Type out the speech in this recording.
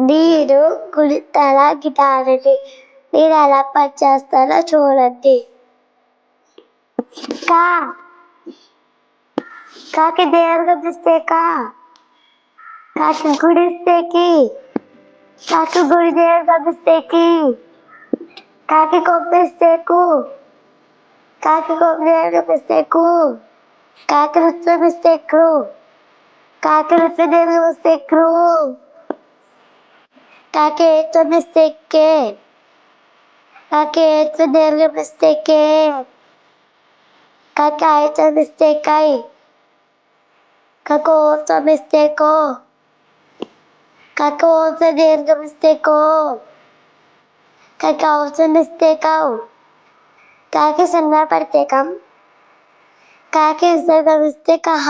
నీరు గుణింతాల గిటారండి. నేను ఎలా పని చేస్తానో చూడండి. కా కాకి దీర్ఘమిస్తే కా, కాకి గుడిస్తే కి, కాకి గుడి దీర్ఘమిస్తే కి, కాకి కొమ్మిస్తే కు, కాకి కొమ్మి దీర్ఘమిస్తే కు, కాకి రుత్వమిస్తే క్రు, కాకి రుత్వ దీర్ఘమిస్తే క్రు, కాకి ఏత్వమిస్తే కే, కాకి ఏత్వ దీర్ఘమిస్తే కే, కాకి ఆయత్వమిస్తే కై, కాకి ఓత్వమిస్తే కో, కాకి ఓత్వ దీర్ఘమిస్తే కో, కాకి ఔత్వమిస్తే కౌ, కాకి సున్నా పడితే కం, కాకి విసర్గమిస్తే కహ.